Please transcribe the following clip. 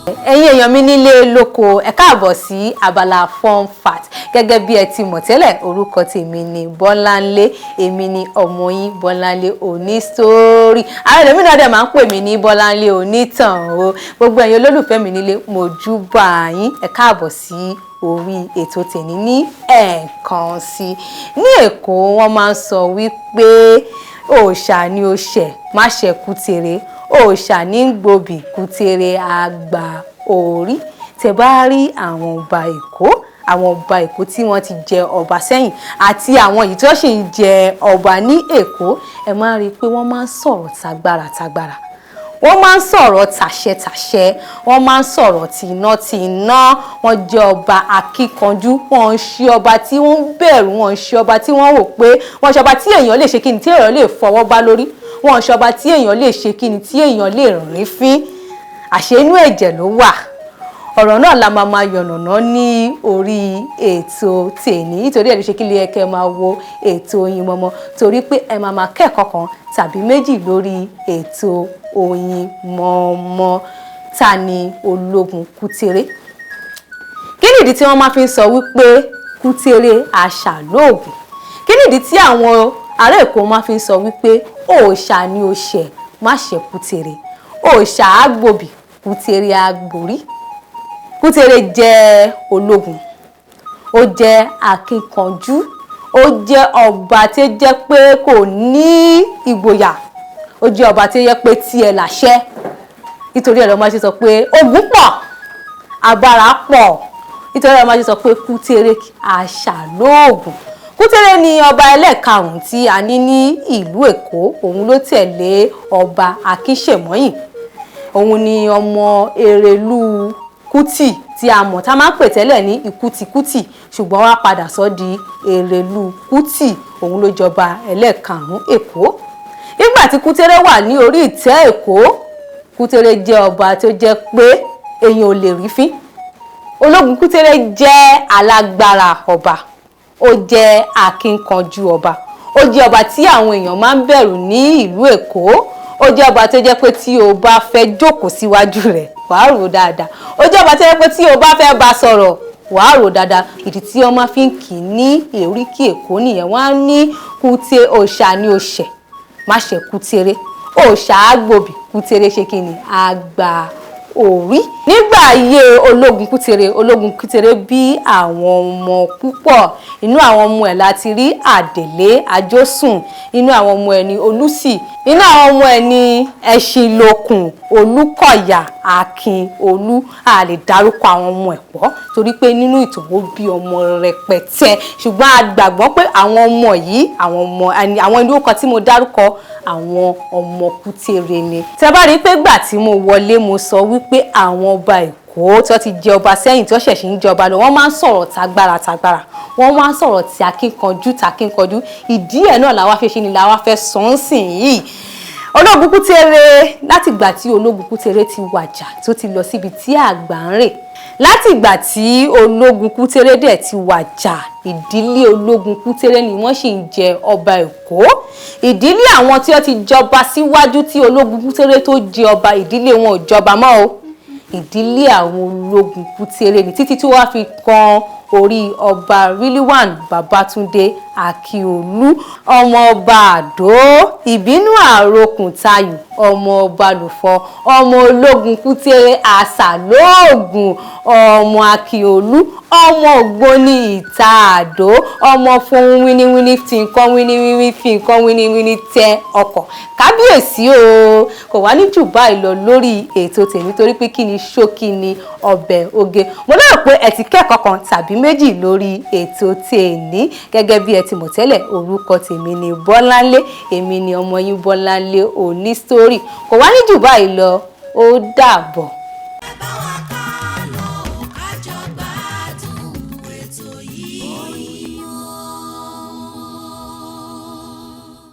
ẹ̀yin èèyàn mi nílé lóko ẹ káàbọ̀ sí abala Funfact gẹ́gẹ́ bí ẹ ti mọ̀ tẹ́lẹ̀ orúkọ tèmi ni Bọ́láńlé èmi ni ọmọ yín Bọ́láńlé onísítórì àwọn ẹlòmíràn náà dẹ̀ máa ń pè mí ní Bọ́láńlé onítàn o gbogbo ẹ̀yin olólùfẹ́ mi nílé mojúbà yín ẹ káàbọ̀ sí orí ètò tèmi ní ẹ̀ẹ̀kan sí ní Èkó wọ́n máa ń sọ wípé òòṣà ni ó ṣẹ̀ má ṣe Kutere òòṣà ní gbòbí Kutere àgbà orí tẹ́ bá rí àwọn ọba Èkó tí wọ́n ti jẹ ọba sẹ́yìn àti àwọn yìí tí wọ́n sì ń jẹ ọba ní Èkó ẹ máa rí i pé wọ́n máa ń sọ̀rọ̀ tagbára wọ́n máa ń sọ̀rọ̀ tàṣẹ wọ́n máa ń sọ̀rọ̀ tìná wọ́n jẹ́ ọba akíkanjú wọ́n ń ṣe ọba tí wọ́n ń bẹ̀rù wọ́n ń ṣe ọba tí wọ́n rò pé wọ́n ń ṣe ọba tí èèyàn lè ṣe kíni tí èèyàn lè fọwọ́ bá lórí wọ́n ń ṣe ọba tí èèyàn lè ṣe kíni tí èèyàn lè rìn fín àṣẹ inú ẹ̀jẹ̀ ló wà ọ̀rọ̀ náà la máa yànnàná ní orí ètò tèmi nítorí ẹ̀ ló ṣe kí lè kẹ́ máa wo ètò Oyinmomo torí pé ẹ máa kẹ́kọ̀ọ́ kan tàbí méjì lórí ètò Oyinmomo ta ni ológun Kutere kí nìdí tí wọ́n máa fi ń sọ wípé Kutere àṣà lóògùn kí nìdí tí àwọn ará Èkó máa fi ń sọ wípé òòṣà ni ó ṣẹ̀ má ṣe Kutere òòṣà àgbòbí Kutere àgbòrí Kutere jẹ́ ológun ó jẹ́ akíkanjú ó jẹ́ ọba tí ó jẹ́ pé kò ní ìgboyà ó jẹ́ ọba tí ó yẹ pé tiẹ̀ láṣẹ nítorí ẹ̀ ló máa ṣe sọ pé ogun pọ̀ agbára pọ̀ nítorí ẹ̀ ló máa ṣe sọ pé Kutere àṣà lóògùn Kutere ni ọba ẹlẹ́ẹ̀karùn-ún tí a ní ní ìlú Èkó òun ló tẹ̀lé ọba Akíṣẹ̀mọ́yìn òun ni ọmọ ERELU KUTI tí a mọ̀ tá máa ń pè tẹ́lẹ̀ ní KUTI ṣùgbọ́n wá padà sọ di ERELU KUTI òun ló jọba ẹlẹ́ẹ̀karùn-ún Èkó nígbà tí Kutere wà ní orí ìtẹ́ Èkó Kutere jẹ́ ọba tó jẹ́ pé èèyàn ò lè rí fín ológun Kutere jẹ́ alágbára ọba ó jẹ́ akínkanjú ọba ó jẹ́ ọba tí àwọn èèyàn máa ń bẹ̀rù ní ìlú Èkó ó jẹ́ ọba tó jẹ́ pé tí o bá fẹ́ jókòó síwájú rẹ̀ wàá rò dáadáa ó jẹ́ ọba tó jẹ́ pé tí o bá fẹ́ bá sọ̀rọ̀ wàá rò dáadáa ìdí tí wọ́n máa fi ń kì í ní èríkì Èkó nìyẹn wọ́n á ní Kutere òòṣà ni ó ṣẹ̀ má ṣe Kutere òòṣà àgbòbí Kutere ṣe kí ni àgbà orí nígbà ayé ológun Kutere bí àwọn ọmọ púpọ̀ inú àwọn ọmọ ẹ̀ láti rí Àdèlé Àjọsùn inú àwọn ọmọ ẹ̀ ní Olùsì inú àwọn ọmọ ẹ̀ ní Ẹṣinlókun Olúkọ̀yà Akínolú a lè dárúkọ àwọn ọmọ ẹ̀ pọ̀ torí pé nínú ìtàn ó bí ọmọ rẹpẹtẹ ṣùgbọ́n a gbàgbọ́ pé àwọn ọmọ yìí àwọn ìlú kan tí mo dárúkọ àwọn ọmọ Kutere ni tẹ́ bá rí pé gbà tí mo wọlé mo sọ wípé àwọn ọba Èkó tí wọ́n ti jẹ ọba sẹ́yìn tí wọ́n ṣẹ̀ṣẹ̀ ń jọba lọ wọ́n máa ń sọ̀rọ̀ tagbára wọ́n máa ń sọ̀rọ̀ tí akínkanjú ìdí ẹ̀ náà làwa fẹ́ ṣe ni làwa fẹ́ sọ ń sìn yìí ológun Kutere láti ìgbà tí ológun Kutere ti wàjà tó ti lọ síbi tí àgbà ń rè láti ìgbà tí ológun Kutere dẹ̀ ti wàjà ìdílé ológun Kutere ni wọ́n sì ń jẹ ọba Èkó ìdílé àwọn tí wọ́n ti jọba síwájú tí ológun Kutere tó jẹ ọba ìdílé wọn ò jọba mọ́ o ìdílé àwọn ológun Kutere ni títí tí wọ́n fi kan orí ọba Rilwan Babatunde Akiolu ọmọ ọba Àdó ìbínú àrokùn tayù ọmọ ọba Lùfọ́ ọmọ ológun Kutere àṣà lóògùn ọmọ Akiolu ọmọ ògbóni ìta Àdó ọmọ fohùn wíníwíní fi nǹkan wíníwíní fi nǹkan wíníwíní tẹ ọkọ̀ kábíyèsí o kò wá ní jù báyìí lọ lórí ètò tèmi torí pé kí ni ṣókí ni ọbẹ̀ oge mo lérò pé ẹ ti kẹ́kọ̀ọ́ kan tàbí méjì lórí ètò tèmi gẹ́gẹ́ bí ẹ ti mọ̀ tẹ́lẹ̀ orúkọ tèmi ni Bọ́láńlé èmi ni ọmọ yín Bọ́láńlé onísítórì kò wá ní jù báyìí lọ ó dàbọ̀.